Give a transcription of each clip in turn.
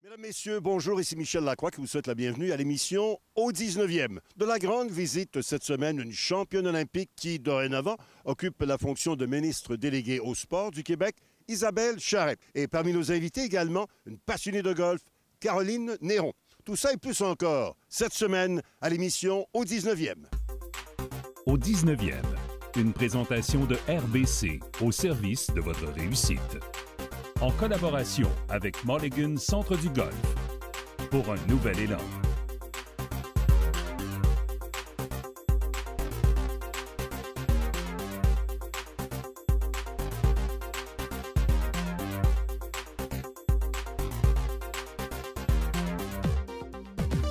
Mesdames, Messieurs, bonjour, ici Michel Lacroix qui vous souhaite la bienvenue à l'émission Au 19e. De la grande visite cette semaine, une championne olympique qui, dorénavant, occupe la fonction de ministre déléguée au sport du Québec, Isabelle Charret. Et parmi nos invités également, une passionnée de golf, Caroline Néron. Tout ça et plus encore, cette semaine, à l'émission Au 19e. Au 19e, une présentation de RBC au service de votre réussite. En collaboration avec Mulligan Centre du Golf, pour un nouvel élan.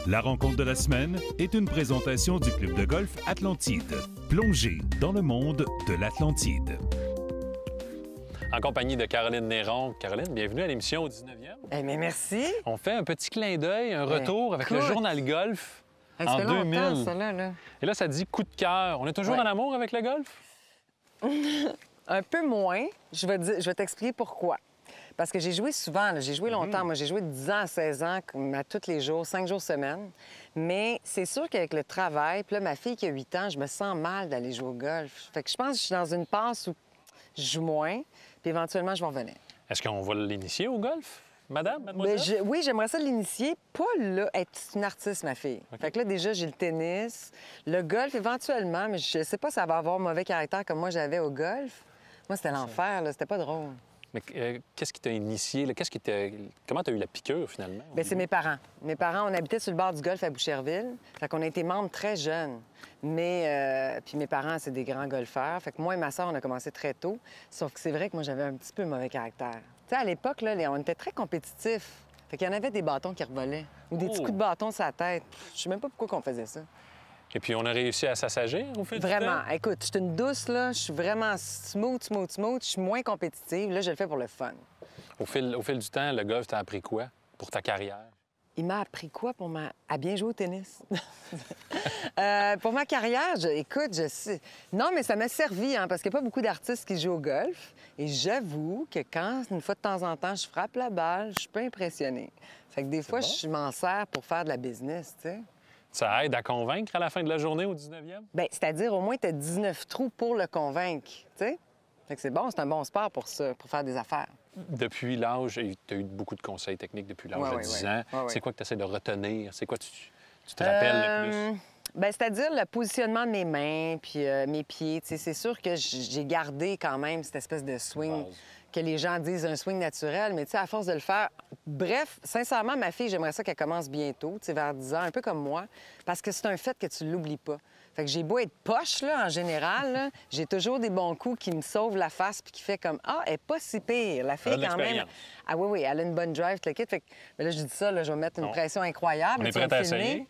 La rencontre de la semaine est une présentation du club de golf Atlantide, plongé dans le monde de l'Atlantide. En compagnie de Caroline Néron. Caroline, bienvenue à l'émission au 19e. Eh bien, merci. On fait un petit clin d'œil, un retour avec le journal golf Ça en fait 2000. longtemps, ça, là. Et là, ça dit coup de cœur. On est toujours en amour avec le golf? Un peu moins. Je vais t'expliquer pourquoi. Parce que j'ai joué souvent, là. J'ai joué longtemps. Moi, j'ai joué de 10 ans à 16 ans, comme à tous les jours, 5 jours semaine. Mais c'est sûr qu'avec le travail, puis là, ma fille qui a 8 ans, je me sens mal d'aller jouer au golf. Fait que je pense que je suis dans une passe où je joue moins, puis éventuellement, je vais revenir. Est-ce qu'on va l'initier au golf, mademoiselle? Oui, j'aimerais ça l'initier. Pas là, être une artiste, ma fille. Okay. Fait que là, déjà, j'ai le tennis, le golf éventuellement, mais je sais pas si ça va avoir mauvais caractère comme moi j'avais au golf. Moi, c'était l'enfer, là. C'était pas drôle. Mais qu'est-ce qui t'a initié? Là? Comment tu as eu la piqûre, finalement? Bien, c'est mes parents. Mes parents, on habitait sur le bord du golf à Boucherville. Fait qu'on a été membres très jeunes. Mais, puis mes parents, c'est des grands golfeurs. Fait que moi et ma soeur, on a commencé très tôt. Sauf que c'est vrai que moi, j'avais un petit peu mauvais caractère. Tu sais, à l'époque, là, on était très compétitifs. Fait qu'il y en avait des bâtons qui revolaient. Ou des petits coups de bâton sur la tête. Je sais même pas pourquoi on faisait ça. Et puis, on a réussi à s'assagir au fil du temps? Vraiment. Écoute, je suis une douce, là. Je suis vraiment smooth. Je suis moins compétitive. Là, je le fais pour le fun. Au fil du temps, le golf t'a appris quoi pour ta carrière? Il m'a appris quoi à bien jouer au tennis? Pour ma carrière, écoute, je sais. Non, mais ça m'a servi, hein, parce qu'il n'y a pas beaucoup d'artistes qui jouent au golf. Et j'avoue que quand, une fois de temps en temps, je frappe la balle, je suis pas impressionnée. Fait que des fois, je m'en sers pour faire de la business, tu sais. Ça aide à convaincre à la fin de la journée au 19e? Bien, c'est-à-dire, au moins, tu as 19 trous pour le convaincre, tu sais. Fait que c'est bon, c'est un bon sport pour ça, pour faire des affaires. Depuis l'âge, tu as eu beaucoup de conseils techniques depuis l'âge de 10 ans. C'est quoi que tu essaies de retenir? C'est quoi tu te rappelles le plus? Bien, c'est-à-dire le positionnement de mes mains puis mes pieds. Tu sais, c'est sûr que j'ai gardé quand même cette espèce de swing que les gens disent un swing naturel, mais tu sais, à force de le faire... Bref, sincèrement, ma fille, j'aimerais ça qu'elle commence bientôt, tu sais, vers 10 ans, un peu comme moi, parce que c'est un fait que tu l'oublies pas. Fait que j'ai beau être poche, là, en général, là, j'ai toujours des bons coups qui me sauvent la face puis qui fait comme « Ah, elle est pas si pire. La fille, quand même... » Ah oui, elle a une bonne drive, le kit. Fait que là, je dis ça, là, je vais mettre une pression incroyable. On est prêt à essayer?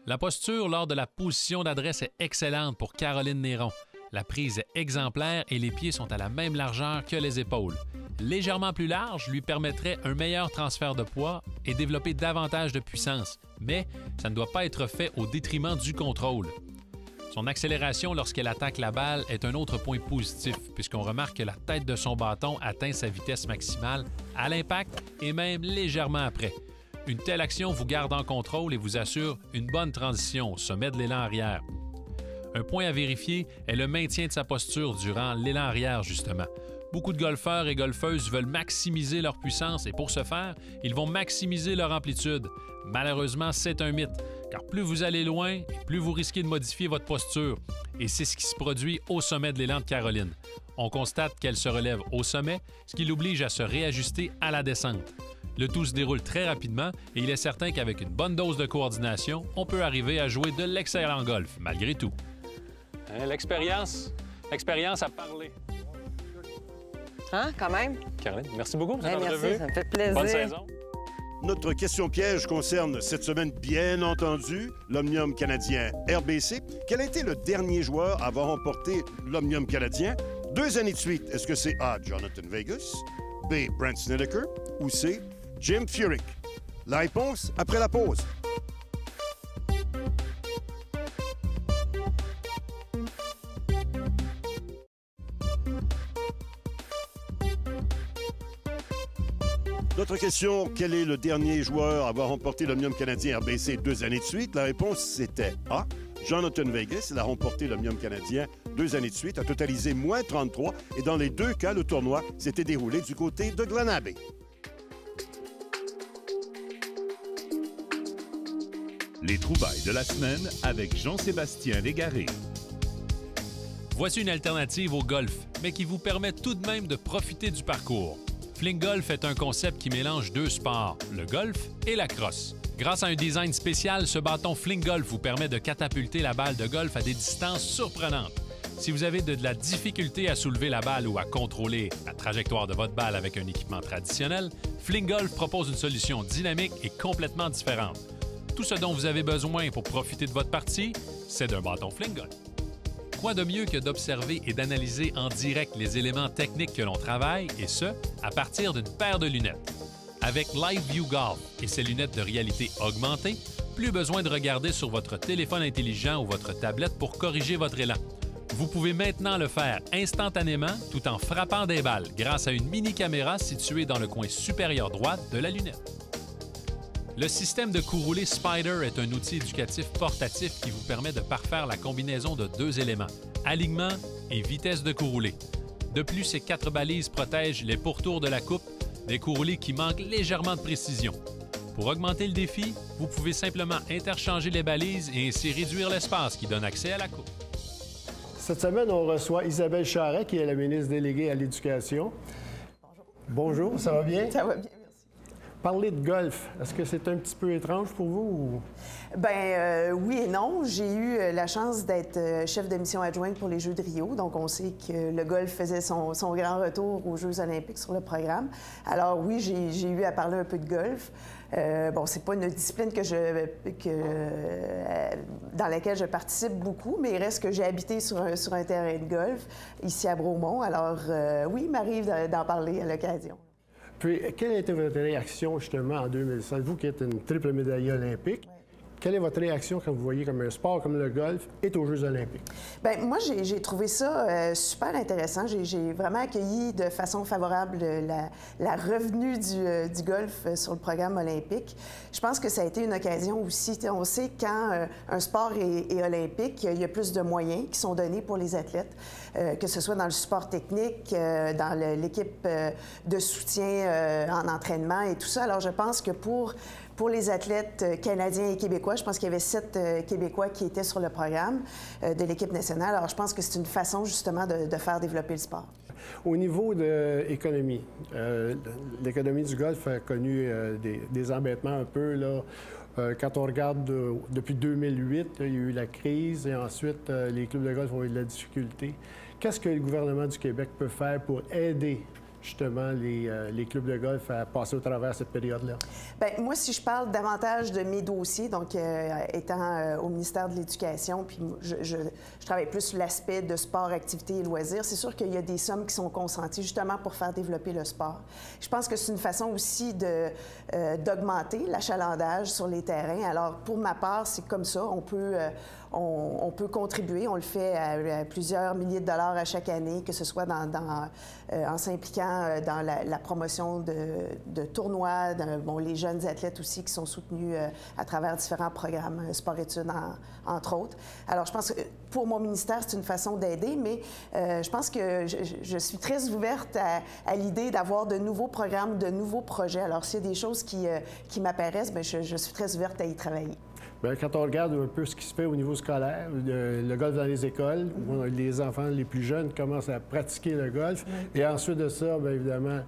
La posture lors de la position d'adresse est excellente pour Caroline Néron. La prise est exemplaire et les pieds sont à la même largeur que les épaules. Légèrement plus large lui permettrait un meilleur transfert de poids et développer davantage de puissance, mais ça ne doit pas être fait au détriment du contrôle. Son accélération lorsqu'elle attaque la balle est un autre point positif, puisqu'on remarque que la tête de son bâton atteint sa vitesse maximale à l'impact et même légèrement après. Une telle action vous garde en contrôle et vous assure une bonne transition au sommet de l'élan arrière. Un point à vérifier est le maintien de sa posture durant l'élan arrière, justement. Beaucoup de golfeurs et golfeuses veulent maximiser leur puissance et pour ce faire, ils vont maximiser leur amplitude. Malheureusement, c'est un mythe, car plus vous allez loin, et plus vous risquez de modifier votre posture. Et c'est ce qui se produit au sommet de l'élan de Caroline. On constate qu'elle se relève au sommet, ce qui l'oblige à se réajuster à la descente. Le tout se déroule très rapidement et il est certain qu'avec une bonne dose de coordination, on peut arriver à jouer de l'excellent golf, malgré tout. Hein, l'expérience a parlé. Hein, quand même? Caroline, merci beaucoup pour cette Merci, entrevue. ça me fait plaisir. Bonne saison. Notre question piège concerne cette semaine, bien entendu, l'Omnium canadien RBC. Quel a été le dernier joueur à avoir remporté l'Omnium canadien 2 années de suite? Est-ce que c'est A, Jonathan Vegas, B, Brent Snedeker ou C, Jim Furyk? La réponse après la pause. Autre question, quel est le dernier joueur à avoir remporté l'Omnium canadien RBC 2 années de suite? La réponse, c'était A. Jonathan Vegas, il a remporté l'Omnium canadien 2 années de suite, a totalisé moins 33, et dans les 2 cas, le tournoi s'était déroulé du côté de Glen Abbey. Les trouvailles de la semaine avec Jean-Sébastien Légaré. Voici une alternative au golf, mais qui vous permet tout de même de profiter du parcours. Fling Golf est un concept qui mélange 2 sports, le golf et la crosse. Grâce à un design spécial, ce bâton Fling Golf vous permet de catapulter la balle de golf à des distances surprenantes. Si vous avez de la difficulté à soulever la balle ou à contrôler la trajectoire de votre balle avec un équipement traditionnel, Fling Golf propose une solution dynamique et complètement différente. Tout ce dont vous avez besoin pour profiter de votre partie, c'est d'un bâton Fling Golf. Quoi de mieux que d'observer et d'analyser en direct les éléments techniques que l'on travaille, et ce, à partir d'une paire de lunettes. Avec Live View Golf et ses lunettes de réalité augmentée, plus besoin de regarder sur votre téléphone intelligent ou votre tablette pour corriger votre élan. Vous pouvez maintenant le faire instantanément tout en frappant des balles grâce à une mini-caméra située dans le coin supérieur droit de la lunette. Le système de coup roulé Spider est un outil éducatif portatif qui vous permet de parfaire la combinaison de 2 éléments, alignement et vitesse de coup roulé. De plus, ces 4 balises protègent les pourtours de la coupe des coups roulés qui manquent légèrement de précision. Pour augmenter le défi, vous pouvez simplement interchanger les balises et ainsi réduire l'espace qui donne accès à la coupe. Cette semaine, on reçoit Isabelle Charret, qui est la ministre déléguée à l'Éducation. Bonjour. Bonjour, ça va bien? Ça va bien, merci. Parler de golf, est-ce que c'est un petit peu étrange pour vous? Ou... Bien, oui et non. J'ai eu la chance d'être chef de mission adjointe pour les Jeux de Rio. Donc, on sait que le golf faisait son grand retour aux Jeux olympiques sur le programme. Alors, oui, j'ai eu à parler un peu de golf. Bon, c'est pas une discipline dans laquelle je participe beaucoup, mais il reste que j'ai habité sur un terrain de golf ici à Bromont. Alors, oui, il m'arrive d'en parler à l'occasion. Puis, quelle a été votre réaction, justement, en 2016? Vous qui êtes une triple médaillée olympique, quelle est votre réaction quand vous voyez comme un sport comme le golf est aux Jeux olympiques? Bien, moi, j'ai trouvé ça super intéressant. J'ai vraiment accueilli de façon favorable la revenue du golf sur le programme olympique. Je pense que ça a été une occasion aussi. On sait quand un sport est olympique, il y a plus de moyens qui sont donnés pour les athlètes, que ce soit dans le support technique, dans l'équipe de soutien en entraînement et tout ça. Alors, je pense que pour les athlètes canadiens et québécois, je pense qu'il y avait 7 Québécois qui étaient sur le programme de l'équipe nationale. Alors, je pense que c'est une façon, justement, de faire développer le sport. Au niveau de l'économie, l'économie du golf a connu des embêtements un peu, là. Quand on regarde depuis 2008, il y a eu la crise et ensuite, les clubs de golf ont eu de la difficulté. Qu'est-ce que le gouvernement du Québec peut faire pour aider justement les clubs de golf à passer au travers cette période-là? Bien, moi, si je parle davantage de mes dossiers, donc étant au ministère de l'Éducation, puis je travaille plus sur l'aspect de sport, activité et loisirs, c'est sûr qu'il y a des sommes qui sont consenties justement pour faire développer le sport. Je pense que c'est une façon aussi d'augmenter l'achalandage sur les terrains. Alors, pour ma part, c'est comme ça. On peut contribuer. On le fait à plusieurs milliers de dollars à chaque année, que ce soit en s'impliquant dans la promotion de tournois, les jeunes athlètes aussi qui sont soutenus à travers différents programmes, sport-études entre autres. Alors, je pense que pour mon ministère, c'est une façon d'aider, mais je pense que je suis très ouverte à l'idée d'avoir de nouveaux programmes, de nouveaux projets. Alors, s'il y a des choses qui m'apparaissent, bien, je suis très ouverte à y travailler. Bien, quand on regarde un peu ce qui se fait au niveau scolaire, le golf dans les écoles, où les enfants les plus jeunes commencent à pratiquer le golf, et ensuite de ça, bien évidemment,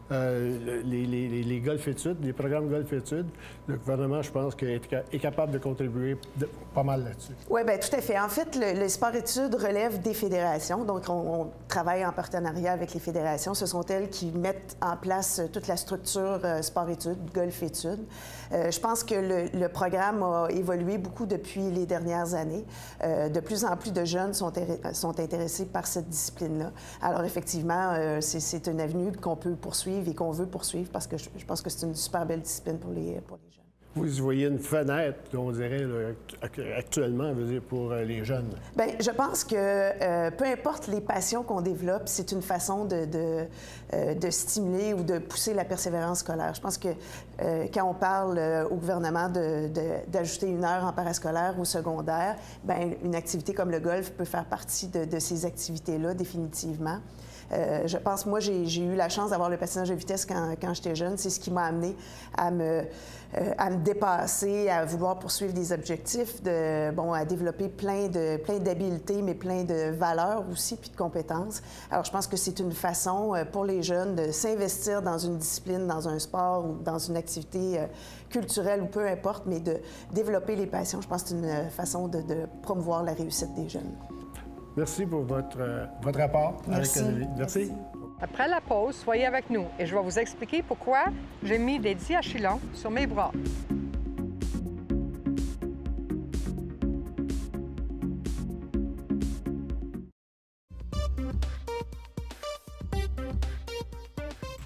les golf-études, les programmes golf-études, le gouvernement, je pense, est capable de contribuer pas mal là-dessus. Oui, bien, tout à fait. En fait, le sport-études relève des fédérations. Donc, on travaille en partenariat avec les fédérations. Ce sont elles qui mettent en place toute la structure sport-études, golf-études. Je pense que le programme a évolué beaucoup depuis les dernières années. De plus en plus de jeunes sont intéressés par cette discipline-là. Alors, effectivement, c'est une avenue qu'on peut poursuivre et qu'on veut poursuivre parce que je pense que c'est une super belle discipline pour les jeunes. Vous voyez une fenêtre, on dirait, là, actuellement, pour les jeunes? Bien, je pense que peu importe les passions qu'on développe, c'est une façon de stimuler ou de pousser la persévérance scolaire. Je pense que quand on parle au gouvernement d'ajouter 1 heure en parascolaire ou secondaire, bien, une activité comme le golf peut faire partie de ces activités-là, définitivement. Je pense, moi, j'ai eu la chance d'avoir le patinage de vitesse quand j'étais jeune. C'est ce qui m'a amené à me dépasser, à vouloir poursuivre des objectifs, à développer plein d'habiletés, mais plein de valeurs aussi, puis de compétences. Alors, je pense que c'est une façon pour les jeunes de s'investir dans une discipline, dans un sport ou dans une activité culturelle ou peu importe, mais de développer les passions. Je pense que c'est une façon de promouvoir la réussite des jeunes. Merci pour votre rapport. Merci. Merci. Après la pause, soyez avec nous et je vais vous expliquer pourquoi j'ai mis des diachylons sur mes bras.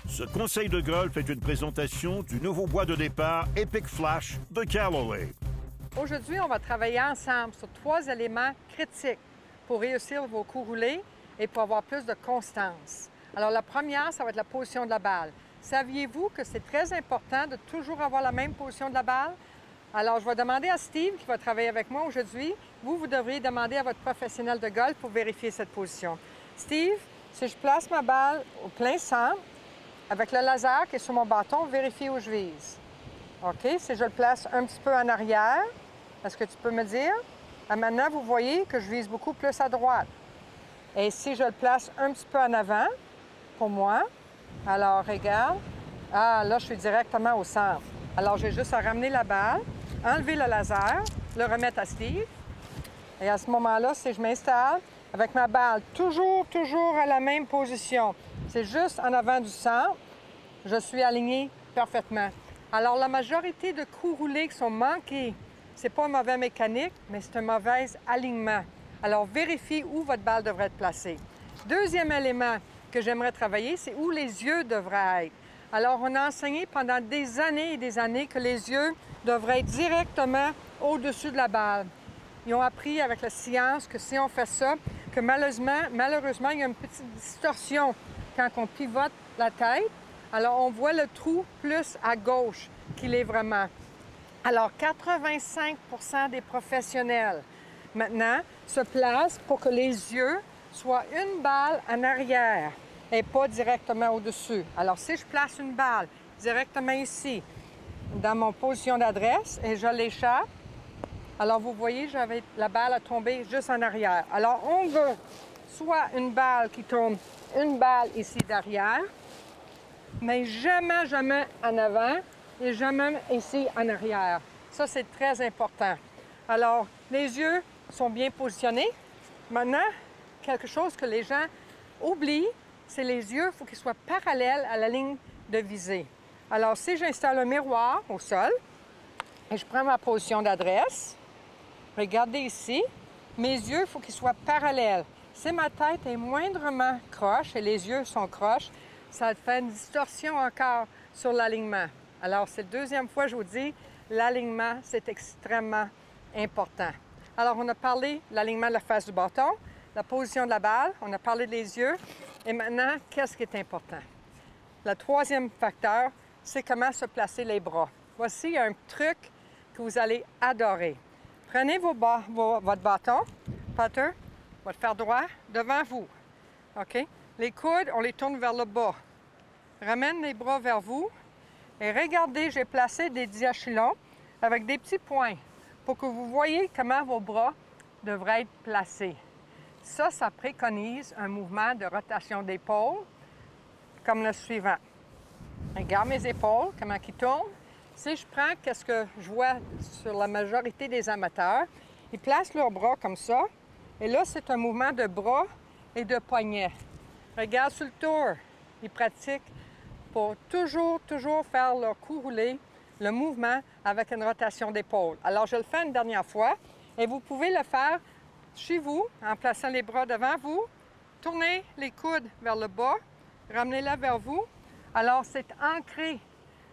Ce conseil de golf est une présentation du nouveau bois de départ Epic Flash de Callaway. Aujourd'hui, on va travailler ensemble sur 3 éléments critiques pour réussir vos coups roulés et pour avoir plus de constance. Alors, la première, ça va être la position de la balle. Saviez-vous que c'est très important de toujours avoir la même position de la balle? Alors, je vais demander à Steve, qui va travailler avec moi aujourd'hui, vous devriez demander à votre professionnel de golf pour vérifier cette position. Steve, si je place ma balle au plein centre, avec le laser qui est sur mon bâton, vérifiez où je vise. OK? Si je le place un petit peu en arrière, est-ce que tu peux me dire? Maintenant, vous voyez que je vise beaucoup plus à droite. Et si je le place un petit peu en avant, pour moi, alors regarde, là, je suis directement au centre. Alors, j'ai juste à ramener la balle, enlever le laser, le remettre à Steve. Et à ce moment-là, si je m'installe avec ma balle toujours à la même position, c'est juste en avant du centre, je suis aligné parfaitement. Alors, la majorité de coups roulés qui sont manqués, c'est pas un mauvais mécanique, mais c'est un mauvais alignement. Alors, vérifiez où votre balle devrait être placée. Deuxième élément que j'aimerais travailler, c'est où les yeux devraient être. Alors, on a enseigné pendant des années et des années que les yeux devraient être directement au-dessus de la balle. Ils ont appris avec la science que si on fait ça, que malheureusement, il y a une petite distorsion quand on pivote la tête. Alors, on voit le trou plus à gauche qu'il est vraiment. Alors, 85 des professionnels, maintenant, se placent pour que les yeux soient une balle en arrière et pas directement au-dessus. Alors, si je place une balle directement ici, dans mon position d'adresse, et je l'échappe, alors vous voyez, j'avais la balle à tomber juste en arrière. Alors, on veut soit une balle qui tombe, une balle ici derrière, mais jamais en avant et jamais ici en arrière. Ça, c'est très important. Alors, les yeux sont bien positionnés. Maintenant, quelque chose que les gens oublient, c'est les yeux, il faut qu'ils soient parallèles à la ligne de visée. Alors, si j'installe un miroir au sol et je prends ma position d'adresse, regardez ici, mes yeux, il faut qu'ils soient parallèles. Si ma tête est moindrement croche et les yeux sont croches, ça fait une distorsion encore sur l'alignement. Alors, c'est la deuxième fois que je vous dis, l'alignement, c'est extrêmement important. Alors, on a parlé de l'alignement de la face du bâton, la position de la balle, on a parlé des yeux. Et maintenant, qu'est-ce qui est important? Le troisième facteur, c'est comment se placer les bras. Voici un truc que vous allez adorer. Prenez votre bâton, putter, votre fer droit, devant vous. OK? Les coudes, on les tourne vers le bas. Ramène les bras vers vous. Et regardez, j'ai placé des diachylons avec des petits points pour que vous voyez comment vos bras devraient être placés. Ça préconise un mouvement de rotation d'épaule comme le suivant. Regarde mes épaules, comment ils tournent. Si je prends qu'est-ce que je vois sur la majorité des amateurs, ils placent leurs bras comme ça. Et là, c'est un mouvement de bras et de poignets. Regarde sur le tour. Ils pratiquent pour toujours faire leur coup roulé, le mouvement avec une rotation d'épaule. Alors, je le fais une dernière fois et vous pouvez le faire chez vous en plaçant les bras devant vous. Tournez les coudes vers le bas, ramenez-les vers vous. Alors, c'est ancré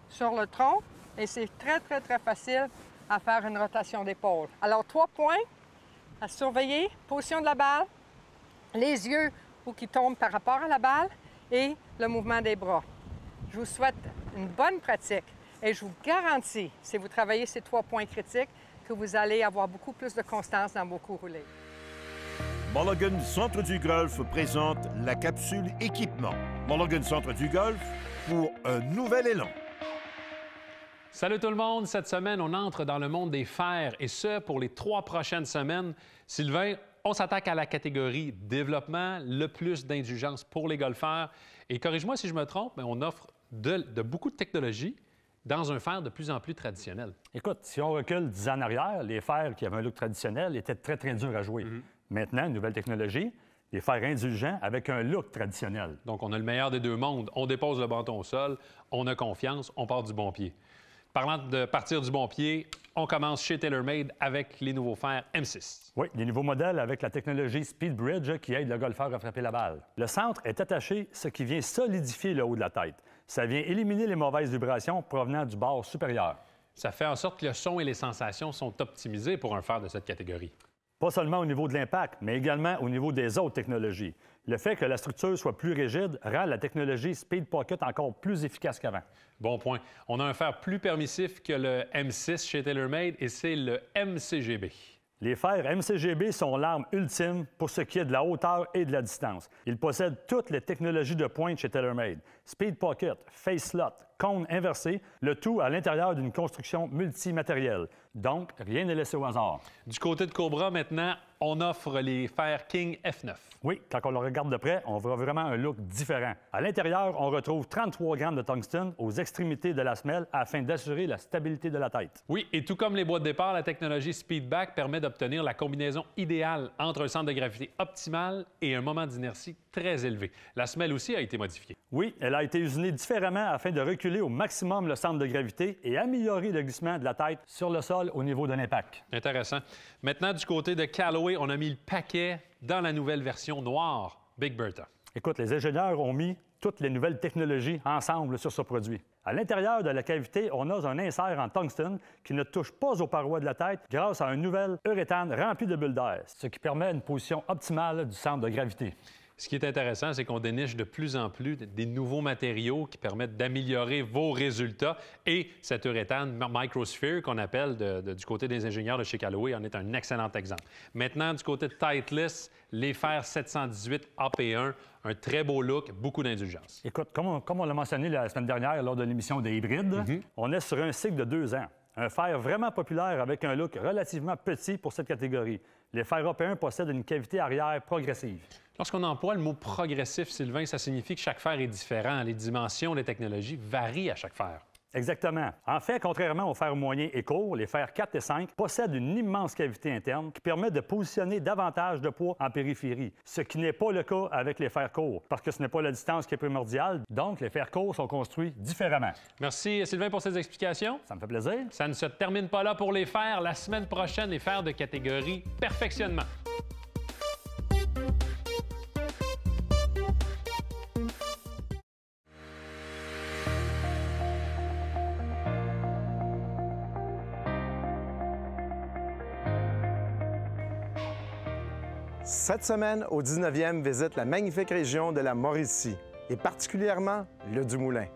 sur le tronc et c'est très, très, très facile à faire une rotation d'épaule. Alors, 3 points à surveiller. Position de la balle, les yeux où qui tombent par rapport à la balle et le mouvement des bras. Je vous souhaite une bonne pratique et je vous garantis, si vous travaillez ces 3 points critiques, que vous allez avoir beaucoup plus de constance dans vos coups roulés. Mulligan Centre du Golf présente la capsule équipement. Mulligan Centre du Golf pour un nouvel élan. Salut tout le monde! Cette semaine, on entre dans le monde des fers et ce, pour les 3 prochaines semaines. Sylvain, on s'attaque à la catégorie développement, le plus d'indulgence pour les golfeurs. Et corrige-moi si je me trompe, mais on offre de beaucoup de technologies dans un fer de plus en plus traditionnel. Écoute, si on recule 10 ans en arrière, les fers qui avaient un look traditionnel étaient très, très durs à jouer. Maintenant, une nouvelle technologie, les fers indulgents avec un look traditionnel. Donc, on a le meilleur des deux mondes. On dépose le bâton au sol, on a confiance, on part du bon pied. Parlant de partir du bon pied, on commence chez TaylorMade avec les nouveaux fers M6. Oui, les nouveaux modèles avec la technologie Speed Bridge qui aide le golfeur à frapper la balle. Le centre est attaché, ce qui vient solidifier le haut de la tête. Ça vient éliminer les mauvaises vibrations provenant du bord supérieur. Ça fait en sorte que le son et les sensations sont optimisés pour un fer de cette catégorie. Pas seulement au niveau de l'impact, mais également au niveau des autres technologies. Le fait que la structure soit plus rigide rend la technologie Speed Pocket encore plus efficace qu'avant. Bon point. On a un fer plus permissif que le M6 chez TaylorMade et c'est le MCGB. Les fers MCGB sont l'arme ultime pour ce qui est de la hauteur et de la distance. Ils possèdent toutes les technologies de pointe chez TaylorMade. Speed Pocket, Face Slot, cône inversé, le tout à l'intérieur d'une construction multimatérielle. Donc, rien n'est laissé au hasard. Du côté de Cobra, maintenant, on offre les fers King F9. Oui, quand on le regarde de près, on voit vraiment un look différent. À l'intérieur, on retrouve 33 grammes de tungstène aux extrémités de la semelle afin d'assurer la stabilité de la tête. Oui, et tout comme les boîtes de départ, la technologie Speedback permet d'obtenir la combinaison idéale entre un centre de gravité optimal et un moment d'inertie très élevé. La semelle aussi a été modifiée. Oui, elle a été usinée différemment afin de reculer au maximum le centre de gravité et améliorer le glissement de la tête sur le sol au niveau de l'impact. Intéressant. Maintenant, du côté de Callaway, on a mis le paquet dans la nouvelle version noire Big Bertha. Écoute, les ingénieurs ont mis toutes les nouvelles technologies ensemble sur ce produit. À l'intérieur de la cavité, on a un insert en tungstène qui ne touche pas aux parois de la tête grâce à un nouvel uréthane rempli de bulles d'air, ce qui permet une position optimale du centre de gravité. Ce qui est intéressant, c'est qu'on déniche de plus en plus des nouveaux matériaux qui permettent d'améliorer vos résultats. Et cet uréthane Microsphere qu'on appelle du côté des ingénieurs de chez Callaway en est un excellent exemple. Maintenant, du côté de Titleist, les fers 718 AP1, un très beau look, beaucoup d'indulgence. Écoute, comme on l'a mentionné la semaine dernière lors de l'émission des hybrides, on est sur un cycle de 2 ans. Un fer vraiment populaire avec un look relativement petit pour cette catégorie. Les fers AP1 possèdent une cavité arrière progressive. Lorsqu'on emploie le mot progressif, Sylvain, ça signifie que chaque fer est différent. Les dimensions, les technologies varient à chaque fer. Exactement. En fait, contrairement aux fers moyens et courts, les fers 4 et 5 possèdent une immense cavité interne qui permet de positionner davantage de poids en périphérie, ce qui n'est pas le cas avec les fers courts, parce que ce n'est pas la distance qui est primordiale, donc les fers courts sont construits différemment. Merci Sylvain pour ces explications. Ça me fait plaisir. Ça ne se termine pas là pour les fers. La semaine prochaine, les fers de catégorie perfectionnement. Cette semaine, au 19e, visite la magnifique région de la Mauricie, et particulièrement le Dumoulin.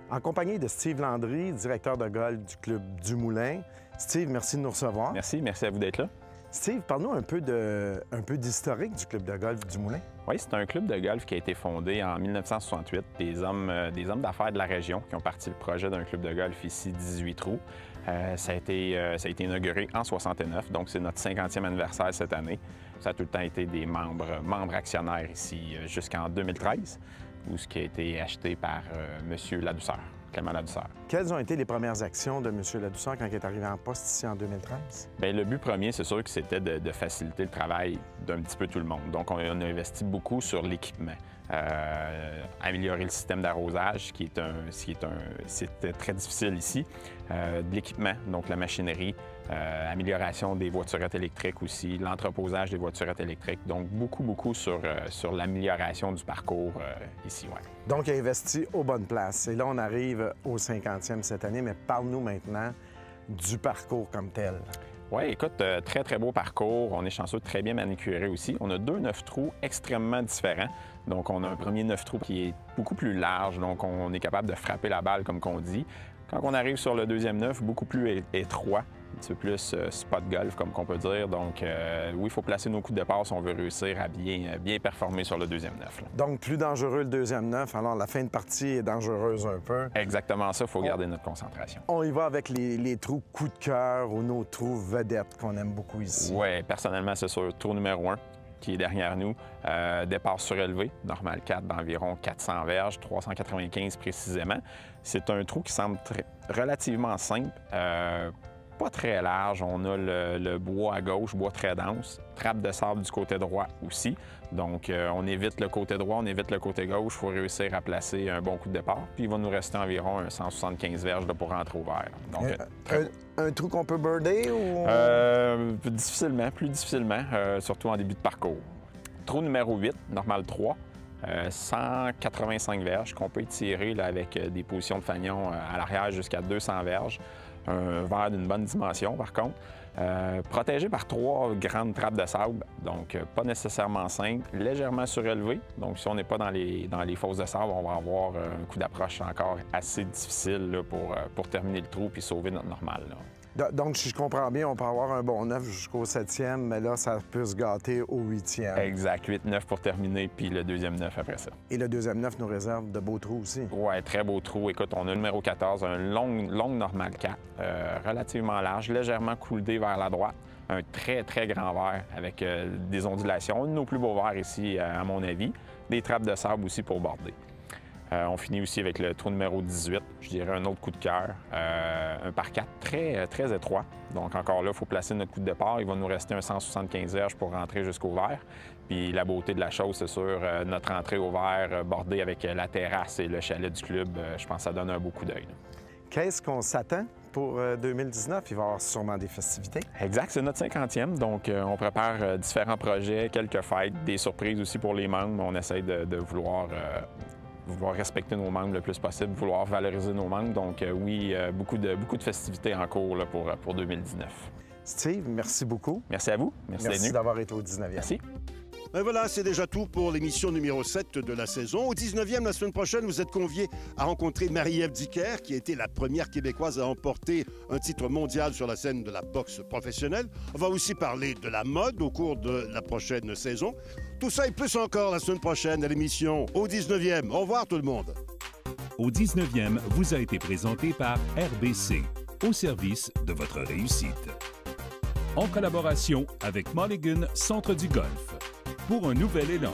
En compagnie de Steve Landry, directeur de golf du club Dumoulin. Steve, merci de nous recevoir. Merci à vous d'être là. Steve, parle-nous un peu d'historique du club de golf Dumoulin. Oui, c'est un club de golf qui a été fondé en 1968. Des hommes d'affaires de la région qui ont parti le projet d'un club de golf ici, 18 trous. Ça a été inauguré en 69, donc c'est notre 50e anniversaire cette année. Ça a tout le temps été des membres actionnaires ici jusqu'en 2013, où ce qui a été acheté par M. Ladouceur, Clément Ladouceur. Quelles ont été les premières actions de M. Ladouceur quand il est arrivé en poste ici en 2013? Bien, le but premier, c'est sûr que c'était de faciliter le travail d'un petit peu tout le monde. Donc, on a investi beaucoup sur l'équipement. améliorer le système d'arrosage, c'était très difficile ici, de l'équipement, donc la machinerie, amélioration des voiturettes électriques aussi, l'entreposage des voiturettes électriques, donc beaucoup sur l'amélioration du parcours ici. Ouais. Donc, il a investi aux bonnes places. Et là, on arrive au 50e cette année, mais parle-nous maintenant du parcours comme tel. Oui, écoute, très beau parcours. On est chanceux, très bien manicuré aussi. On a 2 9 trous extrêmement différents. Donc, on a un premier 9 trous qui est beaucoup plus large, donc on est capable de frapper la balle, comme qu'on dit. Quand on arrive sur le deuxième 9, beaucoup plus étroit, un petit peu plus spot golf, comme qu'on peut dire. Donc, oui, il faut placer nos coups de départ si on veut réussir à bien performer sur le deuxième 9. Là. Donc, plus dangereux le deuxième 9, alors la fin de partie est dangereuse un peu. Exactement ça, il faut garder notre concentration. On y va avec les trous coup de cœur ou nos trous vedettes qu'on aime beaucoup ici. Oui, personnellement, c'est sûr. Trou numéro 1, qui est derrière nous. Départ surélevé, normal 4 d'environ 400 verges, 395 précisément. C'est un trou qui semble relativement simple, pas très large. On a le bois à gauche, bois très dense, trappe de sable du côté droit aussi. Donc, on évite le côté droit, on évite le côté gauche. Il faut réussir à placer un bon coup de départ. Puis, il va nous rester environ 175 verges là, pour rentrer au vert. Donc, un trou qu'on peut birder ou... Difficilement, plus difficilement, surtout en début de parcours. Trou numéro 8, normal 3, 185 verges qu'on peut étirer là, avec des positions de fanion à l'arrière jusqu'à 200 verges. Un verre d'une bonne dimension, par contre. Protégé par 3 grandes trappes de sable, donc pas nécessairement simple, légèrement surélevé. Donc, si on n'est pas dans les fosses de sable, on va avoir un coup d'approche encore assez difficile là, pour terminer le trou puis sauver notre normal. Là. Donc, si je comprends bien, on peut avoir un bon 9 jusqu'au 7e, mais là, ça peut se gâter au 8e. Exact, 8-9 pour terminer, puis le deuxième 9 après ça. Et le deuxième 9 nous réserve de beaux trous aussi. Oui, très beau trou. Écoute, on a le numéro 14, un long normal 4, relativement large, légèrement couldé vers la droite. Un très grand verre avec des ondulations. Un de nos plus beaux verres ici, à mon avis. Des trappes de sable aussi pour border. On finit aussi avec le trou numéro 18, je dirais un autre coup de cœur, un par 4 très étroit. Donc encore là, il faut placer notre coup de départ. Il va nous rester un 175 verges pour rentrer jusqu'au vert. Puis la beauté de la chose, c'est sûr, notre entrée au vert bordée avec la terrasse et le chalet du club, je pense que ça donne un beau coup d'œil. Qu'est-ce qu'on s'attend pour 2019? Il va y avoir sûrement des festivités. Exact, c'est notre 50e, donc on prépare différents projets, quelques fêtes, des surprises aussi pour les membres. On essaie de vouloir respecter nos membres le plus possible, vouloir valoriser nos membres. Donc oui, beaucoup de festivités en cours là, pour 2019. Steve, merci beaucoup. Merci à vous. Merci d'avoir été au 19e. Merci. Et voilà, c'est déjà tout pour l'émission numéro 7 de la saison. Au 19e, la semaine prochaine, vous êtes conviés à rencontrer Marie-Ève Dicker, qui a été la première Québécoise à emporter un titre mondial sur la scène de la boxe professionnelle. On va aussi parler de la mode au cours de la prochaine saison. Tout ça et plus encore la semaine prochaine à l'émission Au 19e. Au revoir tout le monde. Au 19e vous a été présenté par RBC, au service de votre réussite. En collaboration avec Mulligan Centre du Golf. Pour un nouvel élan.